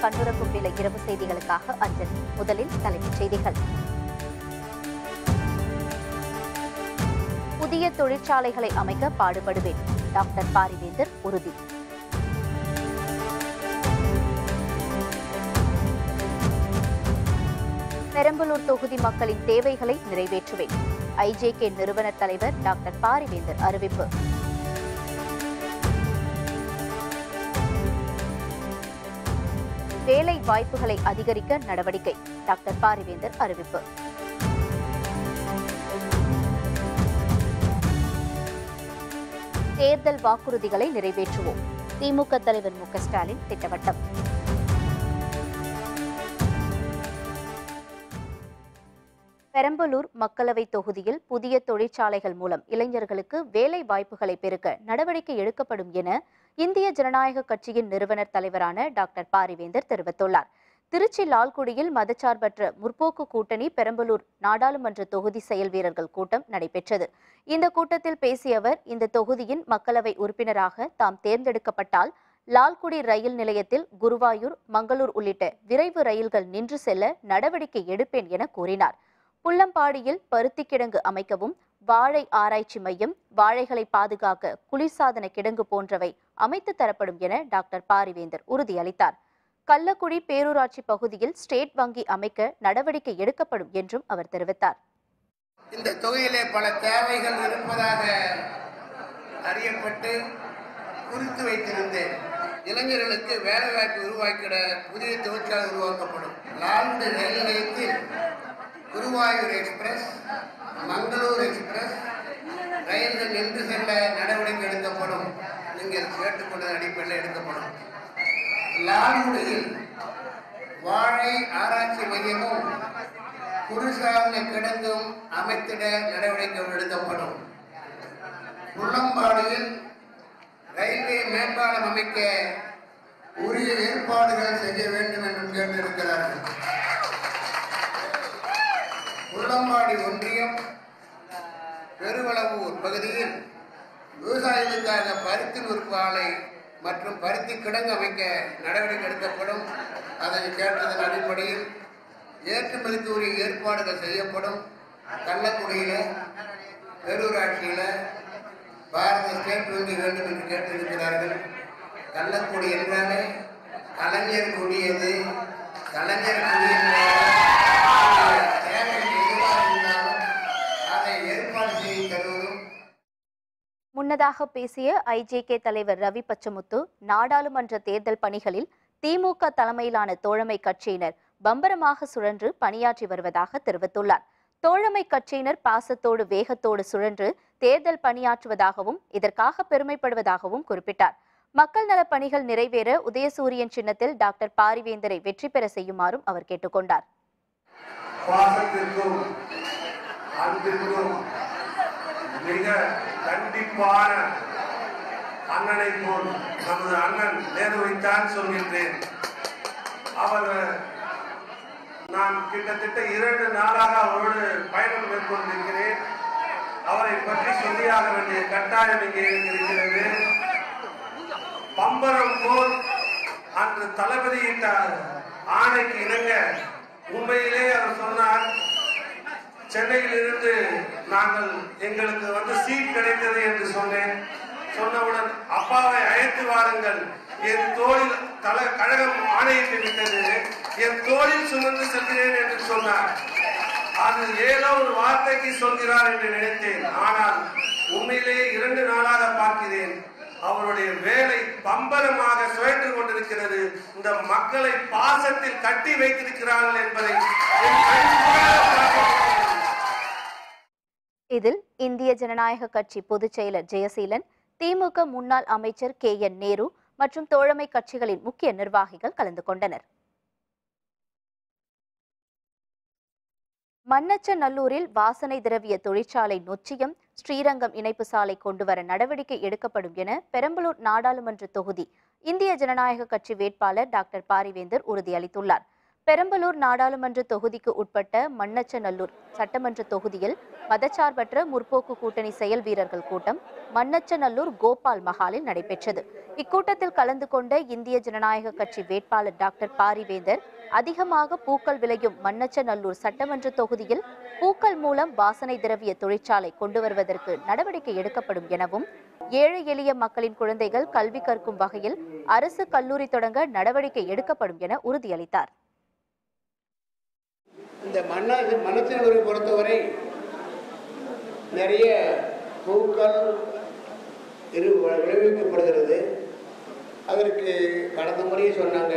கண்ணுறக்கும் வேலை இரவு செய்திகளுக்காக அஞ்சல். முதலில் தலைப்புச் செய்திகள். புதிய தொழிற்சாலைகளை அமைக்க பாடுபடுவேன், டாக்டர் பாரிவேந்தர் உறுதி. பெரம்பலூர் தொகுதி மக்களின் தேவைகளை நிறைவேற்றுவேன், ஐஜேகே நிறுவன தலைவர் டாக்டர் பாரிவேந்தர் அறிவிப்பு. வேலை வாய்ப்புகளை அதிகரிக்க நடவடிக்கை, டாக்டர் பாரிவேந்தர் அறிவிப்பு. தேர்தல் வாக்குறுதிகளை நிறைவேற்றுவோம், திமுக தலைவர் மு.க. ஸ்டாலின் திட்டவட்டம். பெரம்பலூர் மக்களவை தொகுதியில் புதிய தொழிற்சாலைகள் மூலம் இளைஞர்களுக்கு வேலை வாய்ப்புகளை பெருக்க நடவடிக்கை எடுக்கப்படும் என இந்திய ஜனநாயக கட்சியின் நிறுவனர் தலைவரான டாக்டர் பாரிவேந்தர் தெரிவித்துள்ளார். திருச்சி லால்குடியில் மதச்சார்பற்ற முற்போக்கு கூட்டணி பெரம்பலூர் நாடாளுமன்ற தொகுதி செயல் வீரர்கள் கூட்டம் நடைபெற்றது. இந்த கூட்டத்தில் பேசிய அவர், இந்த தொகுதியின் மக்களவை உறுப்பினராக தாம் தேர்ந்தெடுக்கப்பட்டால் லால்குடி ரயில் நிலையத்தில் குருவாயூர், மங்களூர் உள்ளிட்ட விரைவு ரயில்கள் நின்று செல்ல நடவடிக்கை எடுப்பேன் என கூறினார். புள்ளம்பாடியில் பருத்தி கிடங்கு அமைக்கவும், வாழை ஆராய்ச்சி மையம், வாழைகளை பாதுகாக்க குளிர்சாதன கிடங்கு போன்றவை அமைத்து தரப்படும் என டாக்டர் பாரிவேந்தர் உறுதியளித்தார். கள்ளக்குடி பேரூராட்சி பகுதியில் ஸ்டேட் வங்கி அமைக்க நடவடிக்கை எடுக்கப்படும் என்றும் அவர் தெரிவித்தார். இந்த தொகுதியிலே பல தேவைகள் இருப்பதாக அறியப்பட்டு குறித்து வைத்திருந்தேன். இளைஞர்களுக்கு வேலைவாய்ப்பு உருவாக்கிட புதிய தொழிற்சாலை உருவாக்கப்படும். லால்குடி ரயில் நிலையத்தில் குருவாயூர் எக்ஸ்பிரஸ், மங்களூர் எக்ஸ்பிரஸ் ரயில்கள் நின்று செல்ல நடவடிக்கை எடுக்கப்படும். நீங்கள் கேட்டுக்கொண்ட அடிப்படையில் எடுக்கப்படும். லால்குடியில் வாழை ஆராய்ச்சி மையமும் குளிர்சாதன கிடங்கும் அமைத்திட நடவடிக்கை எடுக்கப்படும். புள்ளம்பாடியில் ரயில்வே மேம்பாலம் அமைக்க உரிய ஏற்பாடுகள் செய்ய வேண்டும் என்றும் கேட்டிருக்கிறார்கள். புள்ளம்பாடி ஒன்றியம் பெருவளவூர் பகுதியில் விவசாயிகளுக்காக பருத்தி நூற்பு ஆலை மற்றும் பருத்தி கிடங்கு அமைக்க நடவடிக்கை எடுக்கப்படும். அதனை கேட்டதன் அடிப்படையில் ஏற்றுமதிக்கு உரிய ஏற்பாடுகள் செய்யப்படும். கள்ளக்குடியில் பேரூராட்சியில் பாரத ஸ்டேட் வங்கி வேண்டும் என்று கேட்டிருக்கிறார்கள். கள்ளக்குடி என்றாலே கலைஞர் கூடியது. கலைஞர் அதை ஏற்பாடு செய்து தருவதும். முன்னதாக பேசிய ஐஜேகே தலைவர் ரவி பச்சமுத்து, நாடாளுமன்ற தேர்தல் பணிகளில் திமுக தலைமையிலான தோழமை கட்சியினர் பம்பரமாக சுழன்று பணியாற்றி வருவதாக தெரிவித்துள்ளார். தோழமை கட்சியினர் பாசத்தோடு வேகத்தோடு சுழன்று தேர்தல் பணியாற்றுவதாகவும் இதற்காக பெருமைப்படுவதாகவும் குறிப்பிட்டார். மக்கள் நல பணிகள் நிறைவேற உதயசூரியன் சின்னத்தில் டாக்டர் பாரிவேந்தரை வெற்றி பெற செய்யுமாறும் அவர் கேட்டுக்கொண்டார். மிக கண்டிப்பான அண்ணனை போல் நமது அண்ணன் நேருவைத்தான் சொல்கின்றேன். அவர் நான் கிட்டத்தட்ட 2 நாளாக அவரோடு பயணம் மேற்கொண்டிருக்கிறேன். அவரை பற்றி சொல்லியாக வேண்டிய கட்டாயம் இங்கே இருக்கிறது. பம்பரம் போல் அன்று தளபதியிட்ட ஆணைக்கு இணங்க உண்மையிலே அவர் சொன்னார், சென்னையில் இருந்து நாங்கள் எங்களுக்கு சீட் கிடைத்தது என்று சொன்னேன். சொன்னவுடன் அப்பாவை அழைத்து வாருங்கள், என் தோளில் கழகம் ஆணையிட்டு விட்டது, என் தோளில் சுமந்து செல்கிறேன் என்று சொன்னார். அது ஏதோ ஒரு வார்த்தைக்கு சொல்கிறார் என்று நினைத்தேன். ஆனால் உண்மையிலேயே 2 நாளாக பார்க்கிறேன், அவருடைய வேலை பம்பரமாக சுழன்று கொண்டிருக்கிறது. இந்த மக்களை பாசத்தில் கட்டி வைத்திருக்கிறார்கள் என்பதை இதில் இந்திய ஜனநாயக கட்சி பொதுச் செயலர் ஜெயசீலன், திமுக முன்னாள் அமைச்சர் KN நேரு மற்றும் தோழமை கட்சிகளின் முக்கிய நிர்வாகிகள் கலந்து கொண்டனர். மண்ணச்சநல்லூரில் வாசனை திரவிய தொழிற்சாலை நொச்சியம் ஸ்ரீரங்கம் இணைப்பு சாலை கொண்டுவர நடவடிக்கை எடுக்கப்படும் என பெரம்பலூர் நாடாளுமன்ற தொகுதி இந்திய ஜனநாயக கட்சி வேட்பாளர் டாக்டர் பாரிவேந்தர் உறுதியளித்துள்ளார். பெரம்பலூர் நாடாளுமன்ற தொகுதிக்கு உட்பட்ட மண்ணச்சநல்லூர் சட்டமன்ற தொகுதியில் மதச்சார்பற்ற முற்போக்கு கூட்டணி செயல் வீரர்கள் கூட்டம் மண்ணச்சநல்லூர் கோபால் மஹாலில் நடைபெற்றது. இக்கூட்டத்தில் கலந்து கொண்ட இந்திய ஜனநாயக கட்சி வேட்பாளர் டாக்டர் பாரிவேந்தர் அதிகமாக பூக்கள் விளையும் மண்ணச்சநல்லூர் சட்டமன்ற தொகுதியில் பூக்கள் மூலம் வாசனை திரவிய தொழிற்சாலை கொண்டு வருவதற்கு நடவடிக்கை எடுக்கப்படும் எனவும், ஏழை எளிய மக்களின் குழந்தைகள் கல்வி கற்கும் வகையில் அரசு கல்லூரி தொடங்க நடவடிக்கை எடுக்கப்படும் என உறுதியளித்தார். இந்த மண்ணச்சநல்லூரை பொறுத்தவரை நிறைய பூக்கள் விளைவிக்கப்படுகிறது. அதற்கு கடந்த முறையே சொன்னாங்க,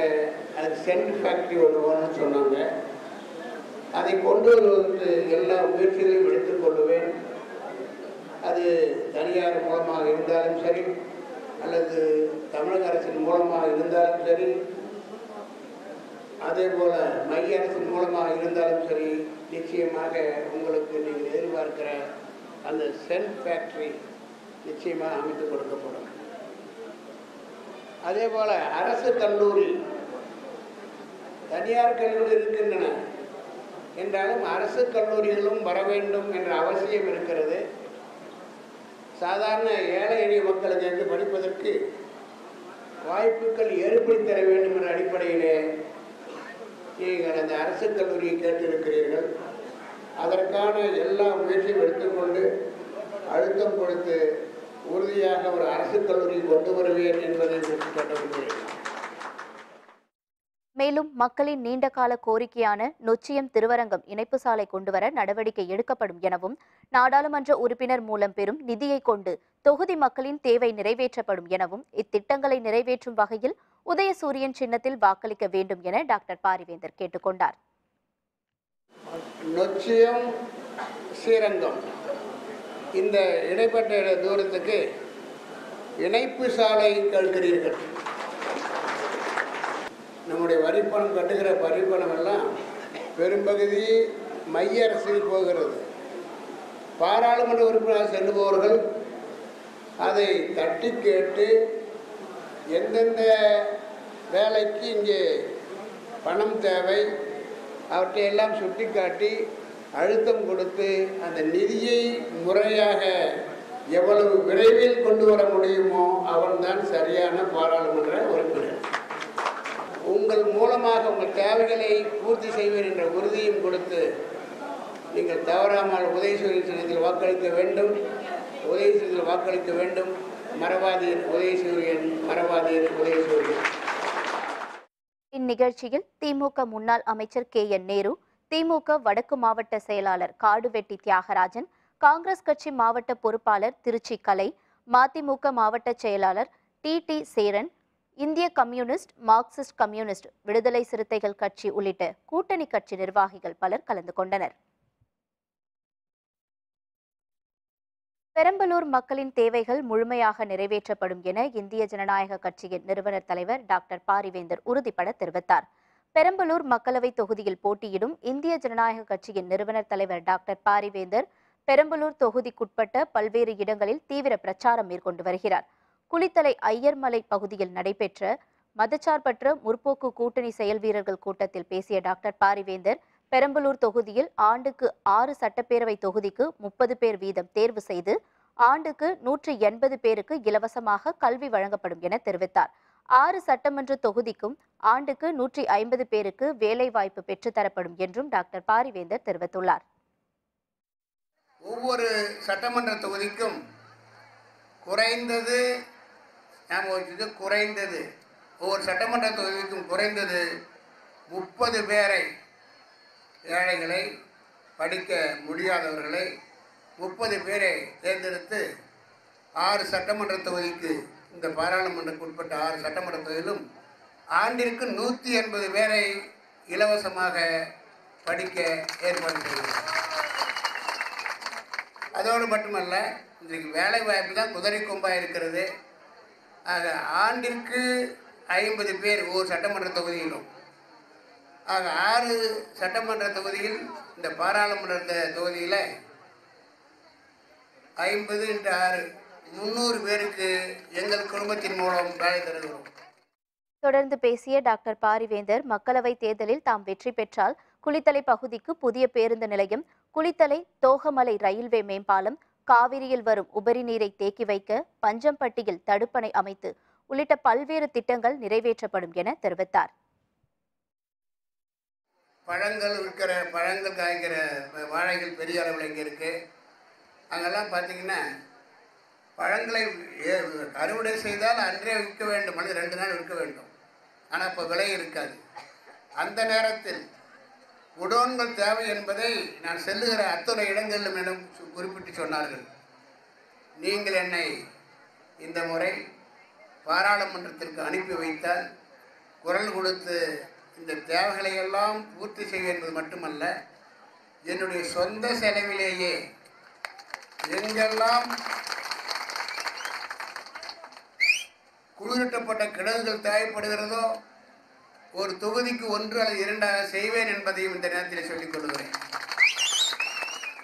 அதுக்கு சென்ட் ஃபேக்டரி ஒன்று வேணும்னு சொன்னாங்க. அதை கொண்டு வருவதற்கு எல்லா முயற்சிகளையும் எடுத்துக்கொள்ளுவேன். அது தனியார் மூலமாக இருந்தாலும் சரி, அல்லது தமிழக அரசின் மூலமாக இருந்தாலும் சரி, அதே போல மைய அரசின் மூலமாக இருந்தாலும் சரி, நிச்சயமாக உங்களுக்கு நீங்கள் எதிர்பார்க்கிற அந்த சென்ட் ஃபேக்டரி நிச்சயமாக அமைத்து கொடுக்கப்படும். அதே போல அரசு கல்லூரி, தனியார் கல்லூரி இருக்கின்றன என்றாலும் அரசு கல்லூரிகளும் வர வேண்டும் என்ற அவசியம் இருக்கிறது. சாதாரண ஏழை எளிய மக்களுக்கு படிப்பதற்கு வாய்ப்புகள் ஏற்படுத்தி தர வேண்டும் என்ற அடிப்படையிலே நீங்கள் அந்த அரசு கல்லூரியை கேட்டிருக்கிறீர்கள். அதற்கான எல்லா முயற்சியும் எடுத்துக்கொண்டு அழுத்தம் கொடுத்து உறுதியாக ஒரு அரசு கல்லூரியை கொண்டு வருவேன் என்பதை கேட்டுக்கொள்கிறேன். மேலும் மக்களின் நீண்டகால கோரிக்கையான நொச்சியம் திருவரங்கம் இணைப்பு சாலை கொண்டுவர நடவடிக்கை எடுக்கப்படும் எனவும், நாடாளுமன்ற உறுப்பினர் மூலம் பெறும் நிதியை கொண்டு தொகுதி மக்களின் தேவை நிறைவேற்றப்படும் எனவும், இத்திட்டங்களை நிறைவேற்றும் வகையில் உதயசூரியன் சின்னத்தில் வாக்களிக்க வேண்டும் என டாக்டர் பாரிவேந்தர் கேட்டுக்கொண்டார். நொச்சியம் ஸ்ரீரங்கம் இந்த இடைப்பட்ட தூரத்துக்கு இணைப்பு சாலை கேட்கிறீர்கள். நம்முடைய வரிப்பணம் கட்டுகிற வரிப்பணம் எல்லாம் பெரும்பகுதி மைய அரசுக்கு போகிறது. பாராளுமன்ற உறுப்பினர் செல்லுபவர்கள் அதை தட்டி கேட்டு எந்தெந்த வேலைக்கு இங்கே பணம் தேவை அவற்றையெல்லாம் சுட்டி காட்டி அழுத்தம் கொடுத்து அந்த நிதியை முறையாக எவ்வளவு விரைவில் கொண்டு வர முடியுமோ அவன்தான் சரியான பாராளுமன்ற உறுப்பினர். உங்கள் மூலமாக உங்கள் தேவைகளை பூர்த்தி செய்வேன் என்ற உறுதியும் கொடுத்து நீங்கள் தவறாமல் உதயசூரியன் சின்னத்தில் வாக்களிக்க வேண்டும். உதயசூரியத்தில் வாக்களிக்க வேண்டும். மறவாதீர் உதயசூரியன், மறவாதீர் உதயசூரியன். இந்நிகழ்ச்சியில் திமுக முன்னாள் அமைச்சர் KN நேரு, திமுக வடக்கு மாவட்ட செயலாளர் காடுவெட்டி தியாகராஜன், காங்கிரஸ் கட்சி மாவட்ட பொறுப்பாளர் திருச்சி கலை, மதிமுக மாவட்ட செயலாளர் TT சேரன், இந்திய கம்யூனிஸ்ட், மார்க்சிஸ்ட் கம்யூனிஸ்ட், விடுதலை சிறுத்தைகள் கட்சி உள்ளிட்ட கூட்டணி கட்சி நிர்வாகிகள் பலர் கலந்து கொண்டனர். பெரம்பலூர் மக்களின் தேவைகள் முழுமையாக நிறைவேற்றப்படும் என இந்திய ஜனநாயக கட்சியின் நிறுவனர் தலைவர் டாக்டர் பாரிவேந்தர் உறுதிபட தெரிவித்தார். பெரம்பலூர் மக்களவை தொகுதியில் போட்டியிடும் இந்திய ஜனநாயக கட்சியின் நிறுவனர் தலைவர் டாக்டர் பாரிவேந்தர் பெரம்பலூர் தொகுதிக்குட்பட்ட பல்வேறு இடங்களில் தீவிர பிரச்சாரம் மேற்கொண்டு வருகிறார். குளித்தலை ஐயர்மலை பகுதியில் நடைபெற்ற மதச்சார்பற்ற முற்போக்கு கூட்டணி செயல் வீரர்கள் கூட்டத்தில் பேசிய டாக்டர் பாரிவேந்தர், பெரம்பலூர் தொகுதியில் ஆண்டுக்கு 6 சட்டப்பேரவை தொகுதிக்கு 30 பேர் வீதம் தேர்வு செய்து ஆண்டுக்கு 180 பேருக்கு இலவசமாக கல்வி வழங்கப்படும் என தெரிவித்தார். 6 சட்டமன்ற தொகுதிக்கும் ஆண்டுக்கு 150 பேருக்கு வேலைவாய்ப்பு பெற்றுத்தரப்படும் என்றும் டாக்டர் பாரிவேந்தர் தெரிவித்துள்ளார். ஒவ்வொரு சட்டமன்ற தொகுதிக்கும் குறைந்தது ஒவ்வொரு சட்டமன்ற தொகுதிக்கும் குறைந்தது 30 பேரை, ஏழைகளை, படிக்க முடியாதவர்களை 30 பேரை தேர்ந்தெடுத்து 6 சட்டமன்ற தொகுதிக்கு, இந்த பாராளுமன்றத்துக்கு உட்பட்ட 6 சட்டமன்ற தொகுதியிலும் ஆண்டிற்கு 180 பேரை இலவசமாக படிக்க ஏற்பாடு செய்கிறது. அதோடு மட்டுமல்ல, இன்றைக்கு வேலை வாய்ப்பு தான் குதிரை கொம்பாக இருக்கிறது. ஆக ஆண்டிற்கு 50 பேர் ஒவ்வொரு சட்டமன்ற தொகுதியிலும். ஆக 6 சட்டமன்ற தொகுதியில், இந்த பாராளுமன்ற தொகுதியில் 50 × 6 300 பேருக்கு எங்கள் குடும்பத்தின் மூலம் வேலை தருகிறோம். தொடர்ந்து பேசிய டாக்டர் பாரிவேந்தர், மக்களவை தேர்தலில் தாம் வெற்றி பெற்றால் குளித்தலை பகுதிக்கு புதிய பேருந்து நிலையம், குளித்தலை தோகமலை ரயில்வே மேம்பாலம், காவிரியில் வரும் உபரி நீரை தேக்கி வைக்க பஞ்சம்பட்டியில் தடுப்பணை அமைத்து உள்ளிட்ட பல்வேறு திட்டங்கள் நிறைவேற்றப்படும் என தெரிவித்தார். பழங்கள் காய்க்கிற வாழைகள் பெரிய அளவில் இங்கே இருக்கு. அங்கெல்லாம் பார்த்தீங்கன்னா பழங்களை அறுவடை செய்தால் அன்றே விற்க வேண்டும், அல்லது 2 நாள் விற்க வேண்டும். ஆனால் இப்போ விலை இருக்காது. அந்த நேரத்தில் குடோன்கள் தேவை என்பதை நான் செல்லுகிற அத்தனை இடங்களிலும் என்னும் குறிப்பிட்டு சொன்னார்கள். நீங்கள் என்னை இந்த முறை பாராளுமன்றத்திற்கு அனுப்பி வைத்தால் குரல் கொடுத்து இந்த தேவைகளை எல்லாம் பூர்த்தி செய்ய என்பது மட்டுமல்ல, என்னுடைய சொந்த செலவிலேயே எங்கெல்லாம் குளிரூட்டப்பட்ட கிடங்குகள் தேவைப்படுகிறதோ ஒரு தொகுதிக்கு 1 அல்லது 2 செய்வேன் என்பதையும் இந்த நேரத்தில் சொல்லிக் கொள்கிறேன்.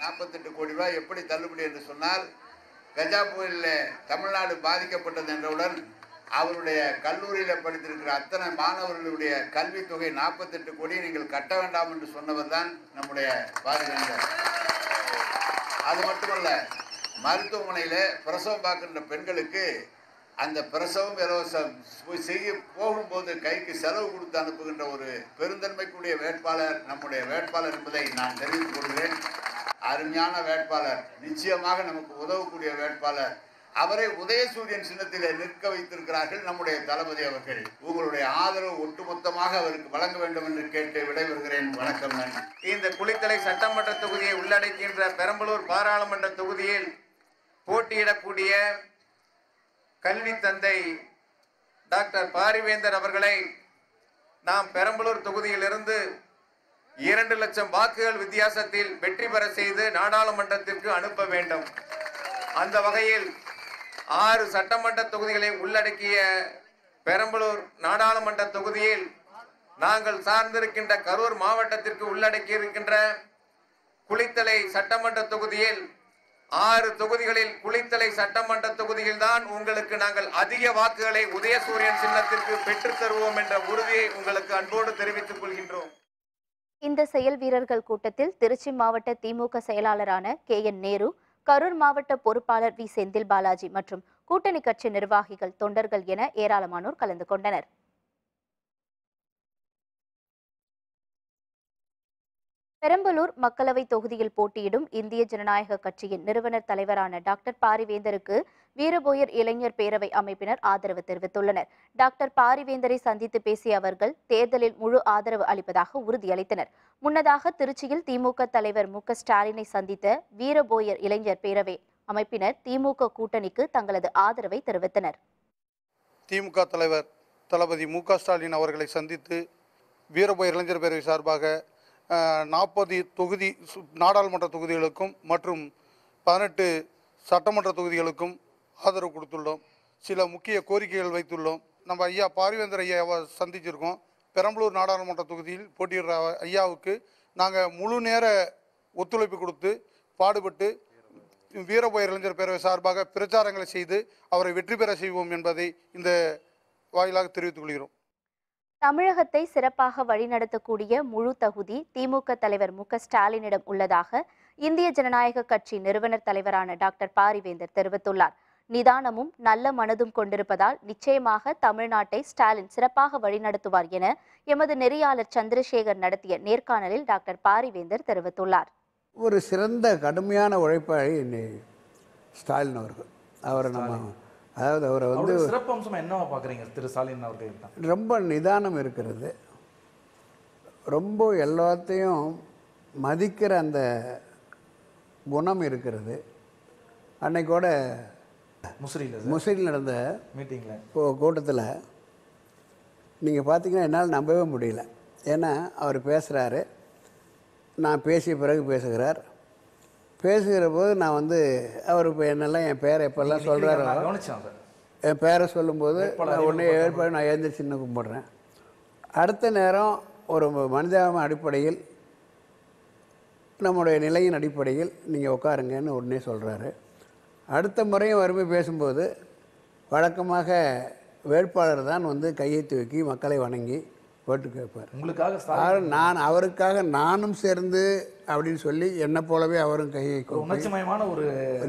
48 கோடி ரூபாய் எப்படி தள்ளுபடி என்று சொன்னால், கஜா புயலில் தமிழ்நாடு பாதிக்கப்பட்டது என்றவுடன் அவருடைய கல்லூரியில் படித்திருக்கிற அத்தனை மாணவர்களுடைய கல்வித்தொகை 48 கோடி நீங்கள் கட்ட வேண்டாம் என்று சொன்னவர் தான் நம்முடைய பாரிவேந்தர். அது மட்டுமல்ல, மருத்துவமனையில் பிரசவம் பார்க்கின்ற பெண்களுக்கு அந்த பிரசவம் இலவசம் செய்ய போகும்போது கைக்கு செலவு கொடுத்து அனுப்புகின்ற ஒரு பெருந்தன்மைக்குரிய வேட்பாளர் நம்முடைய வேட்பாளர் என்பதை நான் தெரிவித்துக் கொள்கிறேன். அருமையான வேட்பாளர், நிச்சயமாக நமக்கு உதவக்கூடிய வேட்பாளர். அவரை உதயசூரியன் சின்னத்திலே நிற்க வைத்திருக்கிறார்கள் நம்முடைய தளபதி அவர்கள். உங்களுடைய ஆதரவு ஒட்டுமொத்தமாக அவருக்கு வழங்க வேண்டும் என்று கேட்டு விடைபெறுகிறேன். வணக்கம். நன்றி. இந்த குளித்தலை சட்டமன்ற தொகுதியை உள்ளடக்கின்ற பெரம்பலூர் பாராளுமன்ற தொகுதியில் போட்டியிடக்கூடிய கல்வி தந்தை டாக்டர் பாரிவேந்தர் அவர்களை நாம் பெரம்பலூர் தொகுதியிலிருந்து 2 லட்சம் வாக்குகள் வித்தியாசத்தில் வெற்றி பெற செய்து நாடாளுமன்றத்திற்கு அனுப்ப வேண்டும். அந்த வகையில் 6 சட்டமன்ற தொகுதிகளை உள்ளடக்கிய பெரம்பலூர் நாடாளுமன்ற தொகுதியில் நாங்கள் சார்ந்திருக்கின்ற கரூர் மாவட்டத்திற்கு உள்ளடக்கி இருக்கின்ற குளித்தலை சட்டமன்ற தொகுதியில் 6 தொகுதிகளில் குளித்தலை சட்டமன்ற தொகுதியில் தான் உங்களுக்கு நாங்கள் அதிக வாக்குகளை உதயசூரியன் சின்னத்திற்கு பெற்றுத் தருவோம் என்ற உறுதியை உங்களுக்கு அன்போடு தெரிவித்துக் கொள்கின்றோம். இந்த செயல் வீரர்கள் கூட்டத்தில் திருச்சி மாவட்ட திமுக செயலாளரான KN நேரு, கரூர் மாவட்ட பொறுப்பாளர் V செந்தில் பாலாஜி மற்றும் கூட்டணி கட்சி நிர்வாகிகள், தொண்டர்கள் என ஏராளமானோர் கலந்து கொண்டனர். பெரம்பலூர் மக்களவை தொகுதியில் போட்டியிடும் இந்திய ஜனநாயக கட்சியின் நிறுவனர் தலைவரான டாக்டர் பாரிவேந்தருக்கு வீரபோயர் இளைஞர் பேரவை அமைப்பினர் ஆதரவு தெரிவித்துள்ளனர். டாக்டர் பாரிவேந்தரை சந்தித்து பேசிய அவர்கள் தேர்தலில் முழு ஆதரவு அளிப்பதாக உறுதியளித்தனர். முன்னதாக திருச்சியில் திமுக தலைவர் மு க ஸ்டாலினை சந்தித்த வீரபோயர் இளைஞர் பேரவை அமைப்பினர் திமுக கூட்டணிக்கு தங்களது ஆதரவை தெரிவித்தனர். திமுக தலைவர் தளபதி மு க ஸ்டாலின் அவர்களை சந்தித்து வீரபோயர் இளைஞர் பேரவை சார்பாக 40 தொகுதி நாடாளுமன்ற தொகுதிகளுக்கும் மற்றும் 18 சட்டமன்ற தொகுதிகளுக்கும் ஆதரவு கொடுத்துள்ளோம். சில முக்கிய கோரிக்கைகள் வைத்துள்ளோம். நம்ம ஐயா பாரிவேந்தர் ஐயாவை சந்திச்சிருக்கோம். பெரம்பலூர் நாடாளுமன்ற தொகுதியில் போட்டியிடுற ஐயாவுக்கு நாங்கள் முழு நேர ஒத்துழைப்பு கொடுத்து பாடுபட்டு வீரபோயர் இளைஞர் பேரவை சார்பாக பிரச்சாரங்களை செய்து அவரை வெற்றி பெற செய்வோம் என்பதை இந்த வாயிலாக தெரிவித்துக் கொள்கிறோம். தமிழகத்தை சிறப்பாக வழிநடத்தக்கூடிய முழு தகுதி திமுக தலைவர் மு க ஸ்டாலினிடம் உள்ளதாக இந்திய ஜனநாயக கட்சி நிறுவனர் தலைவரான டாக்டர் பாரிவேந்தர் தெரிவித்துள்ளார். நிதானமும் நல்ல மனதும் கொண்டிருப்பதால் நிச்சயமாக தமிழ்நாட்டை ஸ்டாலின் சிறப்பாக வழிநடத்துவார் என எமது நெறியாளர் சந்திரசேகர் நடத்திய நேர்காணலில் டாக்டர் பாரிவேந்தர் தெரிவித்துள்ளார். ஒரு சிறந்த கடுமையான உழைப்பாளி ஸ்டாலின் அவர்கள். அவரை அவரை சிறப்பம்சம் என்னவா பார்க்குறீங்க திரு ஸ்டாலின் அவர்கள்? ரொம்ப நிதானம் இருக்கிறது, ரொம்ப எல்லாத்தையும் மதிக்கிற அந்த குணம் இருக்கிறது. அன்னைக்கோட முசிறியில் நடந்த மீட்டிங்கில் கூட்டத்தில் நீங்கள் பார்த்தீங்கன்னா என்னால் நம்பவே முடியல. ஏன்னா அவர் பேசுகிறாரு, நான் பேசிய பிறகு பேசுகிற போது நான் அவர் இப்போ என்னெல்லாம் என் பேரை எப்பெல்லாம் சொல்கிறாரோ என் பேரை சொல்லும்போது உடனே ஏற்பாடு நான் எழுந்திரிச்சு சின்ன கும்பிட்றேன். அடுத்த நேரம் ஒரு மனிதாபிமான அடிப்படையில் நம்முடைய நிலையின் அடிப்படையில் நீங்கள் உட்காருங்கன்னு உடனே சொல்கிறாரு. அடுத்த முறையும் வறுமை பேசும்போது வழக்கமாக வேட்பாளர் தான் வந்து கையை தூக்கி மக்களை வணங்கி ஓட்டு கேட்பார். உங்களுக்காக நான் அவருக்காக நானும் சேர்ந்து அப்படின்னு சொல்லி என்னை போலவே அவரும் கையை உணர்ச்சிமயமான ஒரு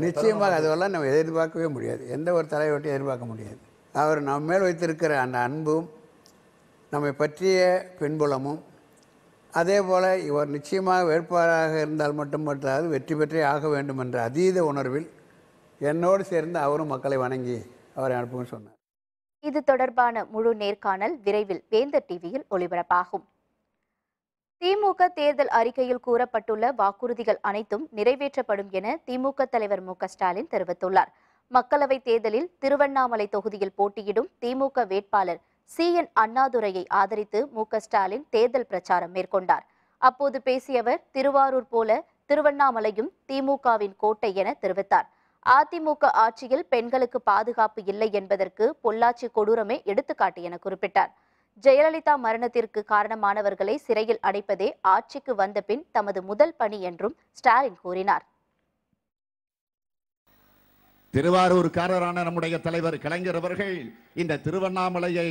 நிச்சயமாக அதெல்லாம் நம்ம எதிர்பார்க்கவே முடியாது. எந்த ஒரு தலைவர்கிட்டையும் எதிர்பார்க்க முடியாது. அவர் நம்ம மேல் வைத்திருக்கிற அந்த அன்பும் நம்மை பற்றிய பின்புலமும் அதே போல் இவர் நிச்சயமாக வேட்பாளராக இருந்தால் மட்டுமல்லாது வெற்றி பெற்றே ஆக வேண்டும் என்ற அதீத உணர்வில் என்னோடு சேர்ந்து அவரும் மக்களை வணங்கி அவரை அனுப்புன்னு சொன்னார். இது தொடர்பான முழு நேர்காணல் விரைவில் வேந்தர் டிவியில் ஒளிபரப்பாகும். திமுக தேர்தல் அறிக்கையில் கூறப்பட்டுள்ள வாக்குறுதிகள் அனைத்தும் நிறைவேற்றப்படும் என திமுக தலைவர் மு.க.ஸ்டாலின் தெரிவித்துள்ளார். மக்களவைத் தேர்தலில் திருவண்ணாமலை தொகுதியில் போட்டியிடும் திமுக வேட்பாளர் சி.என். அண்ணாதுரையை ஆதரித்து மு.க.ஸ்டாலின் தேர்தல் பிரச்சாரம் மேற்கொண்டார். அப்போது பேசிய அவர், திருவாரூர் போல திருவண்ணாமலையும் திமுகவின் கோட்டை என தெரிவித்தார். அதிமுக ஆட்சியில் பெண்களுக்கு பாதுகாப்பு இல்லை என்பதற்கு பொள்ளாச்சி கொடூரமே எடுத்துக்காட்டு என குறிப்பிட்டார். ஜெயலலிதா மரணத்திற்கு காரணமானவர்களை சிறையில் அடைப்பதே ஆட்சிக்கு வந்த பின் தமது முதல் பணி என்றும் ஸ்டாலின் கூறினார். திருவாரூர்காரரான நம்முடைய தலைவர் கலைஞர் அவர்கள் இந்த திருவண்ணாமலையை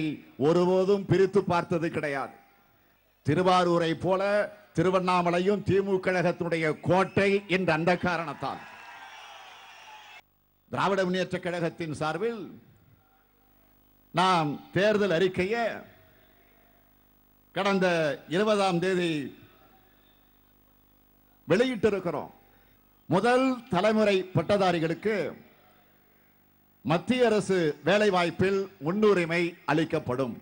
ஒருபோதும் பிரித்து பார்த்தது கிடையாது. திருவாரூரை போல திருவண்ணாமலையும் திமுக கழகத்தினுடைய கோட்டை என்ற அந்த காரணத்தால் திராவிட முன்னேற்ற கழகத்தின் சார்பில் நாம் தேர்தல் அறிக்கையை கடந்த 20ஆம் தேதி வெளியிட்டிருக்கிறோம். முதல் தலைமுறை பட்டதாரிகளுக்கு மத்திய அரசு வேலை வாய்ப்பில் முன்னுரிமை அளிக்கப்படும்.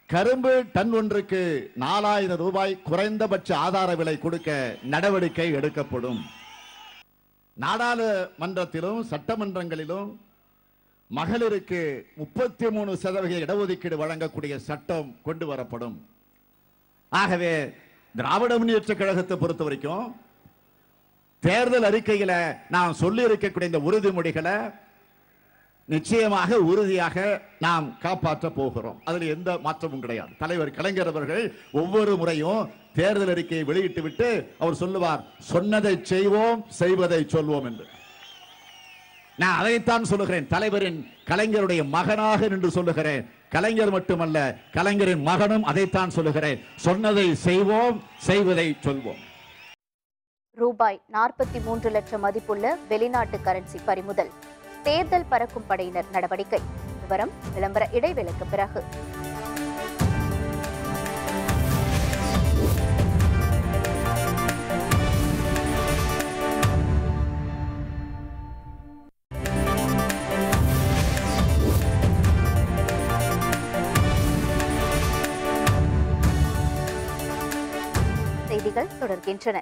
கரும்பு டன் ஒன்றுக்கு 4000 ரூபாய் குறைந்தபட்ச ஆதார விலை கொடுக்க நடவடிக்கை எடுக்கப்படும். நாடாளுமன்றத்திலும் சட்டமன்றங்களிலும் மகளிருக்கு 33% இடஒதுக்கீடு வழங்கக்கூடிய சட்டம் கொண்டு வரப்படும். ஆகவே திராவிட முன்னேற்ற கழகத்தை பொறுத்த வரைக்கும் தேர்தல் அறிக்கையில நாம் சொல்லி இருக்கக்கூடிய இந்த உறுதிமொழிகளை நிச்சயமாக உறுதியாக நாம் காப்பாற்ற போகிறோம். அதில் எந்த மாற்றமும் கிடையாது. தலைவர் கலைஞர் அவர்கள் ஒவ்வொரு முறையும் தேர்தல் அறிக்கையை வெளியிட்டு விட்டு அவர் சொல்லுவார், சொன்னதை செய்வோம், செய்வதை சொல்வோம் என்று. நான் அதைத்தான் சொல்லுகிறேன். தலைவரின் கலைஞருடைய மகனாக நின்று சொல்லுகிறேன். கலைஞர் மட்டுமல்ல, கலைஞரின் மகனும் அதைத்தான் சொல்லுகிறேன். சொன்னதை செய்வோம், செய்வதை சொல்வோம். ரூபாய் 43 லட்சம் மதிப்புள்ள வெளிநாட்டு கரன்சி பறிமுதல். தேர்தல் பறக்கும் படையினர் நடவடிக்கை. விவரம் விளம்பர இடைவேளைக்கு பிறகு. செய்திகள் தொடர்கின்றன.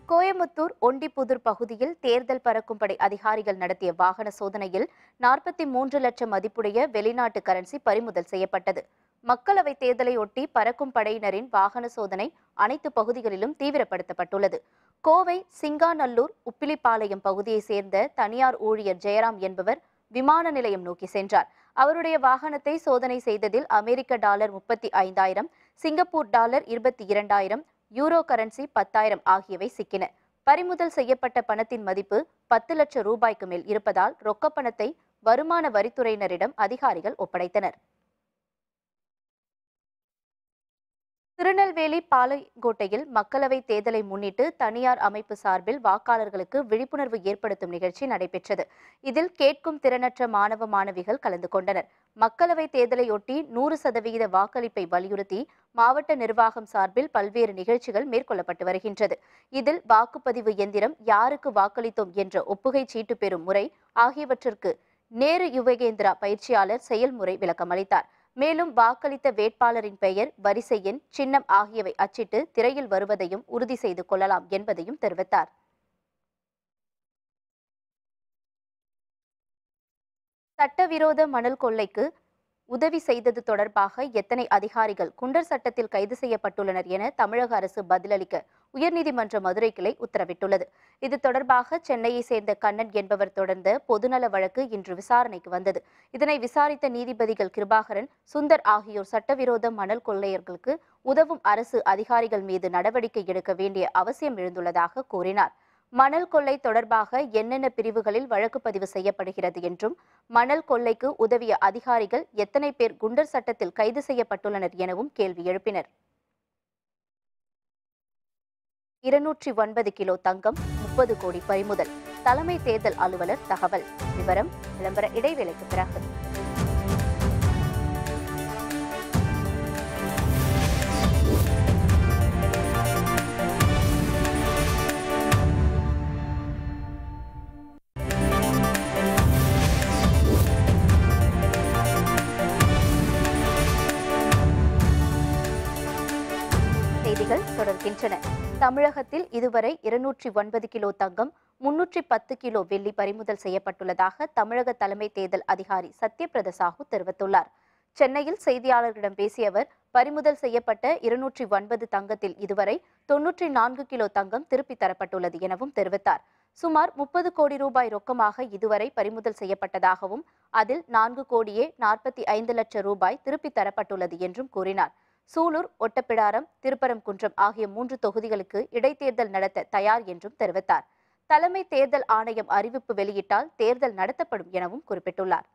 கோயமுத்தூர் ஒண்டிப்புதூர் பகுதியில் தேர்தல் பறக்கும் படை அதிகாரிகள் நடத்திய வாகன சோதனையில் 43 லட்சம் மதிப்புடைய வெளிநாட்டு கரன்சி பறிமுதல் செய்யப்பட்டது. மக்களவைத் தேர்தலையொட்டி பறக்கும் படையினரின் வாகன சோதனை அனைத்து பகுதிகளிலும் தீவிரப்படுத்தப்பட்டுள்ளது. கோவை சிங்காநல்லூர் உப்பிலிப்பாளையம் பகுதியைச் சேர்ந்த தனியார் ஊழியர் ஜெயராம் என்பவர் விமான நிலையம் நோக்கி சென்றார். அவருடைய வாகனத்தை சோதனை செய்ததில் அமெரிக்க dollar 35,000, Singapore dollar 22,000, euro currency 10,000 ஆகியவை சிக்கின. பறிமுதல் செய்யப்பட்ட பணத்தின் மதிப்பு 10 லட்சம் ரூபாய்க்கு மேல் இருப்பதால் ரொக்க பணத்தை வருமான வரித்துறையினரிடம் அதிகாரிகள் ஒப்படைத்தனர். திருநெல்வேலி பாளையங்கோட்டையில் மக்களவைத் தேர்தலை முன்னிட்டு தனியார் அமைப்பு சார்பில் வாக்காளர்களுக்கு விழிப்புணர்வு ஏற்படுத்தும் நிகழ்ச்சி நடைபெற்றது. இதில் கேட்கும் திறனற்ற மாணவ மாணவிகள் கலந்து கொண்டனர். மக்களவைத் தேர்தலையொட்டி 100% வாக்களிப்பை வலியுறுத்தி மாவட்ட நிர்வாகம் சார்பில் பல்வேறு நிகழ்ச்சிகள் மேற்கொள்ளப்பட்டு வருகின்றது. இதில் வாக்குப்பதிவு எந்திரம், யாருக்கு வாக்களித்தோம் என்ற ஒப்புகை சீட்டு பெறும் முறை ஆகியவற்றிற்கு நேரு யுவகேந்திரா பயிற்சியாளர் செயல்முறை விளக்கமளித்தார். மேலும் வாக்களித்த வேட்பாளரின் பெயர், வரிசை எண், சின்னம் ஆகியவை அச்சிட்டு திரையில் வருவதையும் உறுதி செய்து கொள்ளலாம் என்பதையும் தெரிவித்தார். சட்டவிரோத மணல் கொள்ளைக்கு உதவி செய்தது தொடர்பாக எத்தனை அதிகாரிகள் குண்டர் சட்டத்தில் கைது செய்யப்பட்டுள்ளனர் என தமிழக அரசு பதிலளிக்க உயர்நீதிமன்ற மதுரை கிளை உத்தரவிட்டுள்ளது. இது தொடர்பாக சென்னையை சேர்ந்த கண்ணன் என்பவர் தொடர்ந்த பொதுநல வழக்கு இன்று விசாரணைக்கு வந்தது. இதனை விசாரித்த நீதிபதிகள் கிருபாகரன், சுந்தர் ஆகியோர் சட்டவிரோத மணல் கொள்ளையர்களுக்கு உதவும் அரசு அதிகாரிகள் மீது நடவடிக்கை எடுக்க வேண்டிய அவசியம் எழுந்துள்ளதாக கூறினார். மணல் கொள்ளை தொடர்பாக என்னென்ன பிரிவுகளில் வழக்கு பதிவு செய்யப்படுகிறது என்றும், மணல் கொள்ளைக்கு உதவிய அதிகாரிகள் எத்தனை பேர் குண்டர் சட்டத்தில் கைது செய்யப்பட்டுள்ளனர் எனவும் கேள்வி எழுப்பினர். 209 கிலோ தங்கம், 30 கோடி பறிமுதல். தலைமை தேர்தல் அலுவலர் தகவல். விவரம் விளம்பர இடைவேளைக்கு பிறகு. செய்திகள் தொடர்கின்றன. தமிழகத்தில் இதுவரை 209 கிலோ தங்கம், 310 கிலோ வெள்ளி பறிமுதல் செய்யப்பட்டுள்ளதாக தமிழக தலைமை தேர்தல் அதிகாரி சத்யபிரத சாஹூ தெரிவித்துள்ளார். சென்னையில் செய்தியாளர்களிடம் பேசிய அவர், பறிமுதல் செய்யப்பட்ட 209 தங்கத்தில் இதுவரை 94 கிலோ தங்கம் திருப்பித் தரப்பட்டுள்ளது எனவும் தெரிவித்தார். சுமார் 30 கோடி ரூபாய் ரொக்கமாக இதுவரை பறிமுதல் செய்யப்பட்டதாகவும், அதில் 4 கோடியே 45 லட்சம் ரூபாய் திருப்பித் தரப்பட்டுள்ளது என்றும் கூறினார். சூலூர், ஒட்டப்பிடாரம், திருப்பரங்குன்றம் ஆகிய 3 தொகுதிகளுக்கு இடைத்தேர்தல் நடத்த தயார் என்றும் தெரிவித்தார். தலைமை தேர்தல் ஆணையம் அறிவிப்பு வெளியிட்டால் தேர்தல் நடத்தப்படும் எனவும் குறிப்பிட்டுள்ளார்.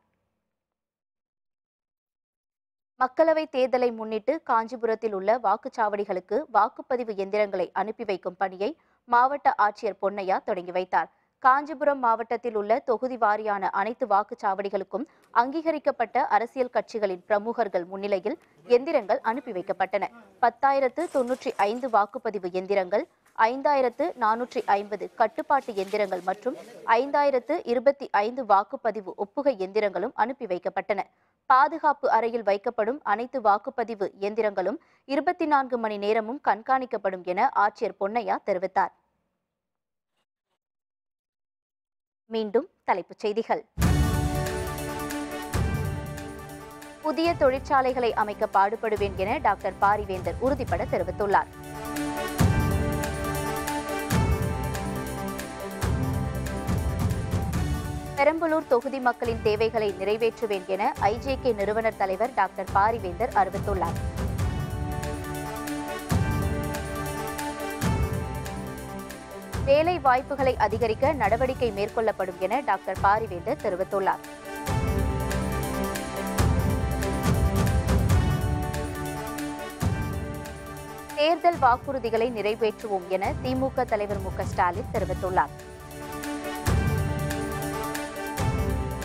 மக்களவைத் தேர்தலை முன்னிட்டு காஞ்சிபுரத்தில் உள்ள வாக்குச்சாவடிகளுக்கு வாக்குப்பதிவு எந்திரங்களை அனுப்பி வைக்கும் பணியை மாவட்ட ஆட்சியர் பொன்னையா தொடங்கி வைத்தார். காஞ்சிபுரம் மாவட்டத்தில் உள்ள தொகுதி வாரியான அனைத்து வாக்குச்சாவடிகளுக்கும் அங்கீகரிக்கப்பட்ட அரசியல் கட்சிகளின் பிரமுகர்கள் முன்னிலையில் எந்திரங்கள் அனுப்பி வைக்கப்பட்டன. 10,095 வாக்குப்பதிவு எந்திரங்கள், 5,450 கட்டுப்பாட்டு எந்திரங்கள் மற்றும் 5,025 வாக்குப்பதிவு ஒப்புகை எந்திரங்களும் அனுப்பி வைக்கப்பட்டன. பாதுகாப்பு அறையில் வைக்கப்படும் அனைத்து வாக்குப்பதிவு எந்திரங்களும் 24 மணி நேரமும் கண்காணிக்கப்படும் என ஆட்சியர் பொன்னையா தெரிவித்தார். மீண்டும் தலைப்புச் செய்திகள். புதிய தொழிற்சாலைகளை அமைக்க பாடுபடுவேன் என டாக்டர் பாரிவேந்தர் உறுதிபட தெரிவித்துள்ளார். பெரம்பலூர் தொகுதி மக்களின் தேவைகளை நிறைவேற்றுவேன் என ஐஜேகே நிறுவனர் தலைவர் டாக்டர் பாரிவேந்தர் அறிவித்துள்ளார். வேலை வாய்ப்புகளை அதிகரிக்க நடவடிக்கை மேற்கொள்ளப்படும் என டாக்டர் பாரிவேந்தர் தெரிவித்துள்ளார். தேர்தல் வாக்குறுதிகளை நிறைவேற்றுவோம் என திமுக தலைவர் மு க ஸ்டாலின் தெரிவித்துள்ளார்.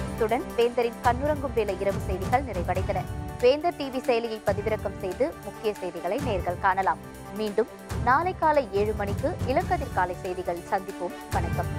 இத்துடன் வேந்தரின் கண்ணுறங்கும் வேலை இரவு செய்திகள் நிறைவடைந்தன. வேந்தர் டிவி செயலியை பதிவிறக்கம் செய்து முக்கிய செய்திகளை நேர்கள் காணலாம். மீண்டும் நாளை காலை 7 மணிக்கு இளங்கதிர் காலை செய்திகள் சந்திப்போம். வணக்கம்.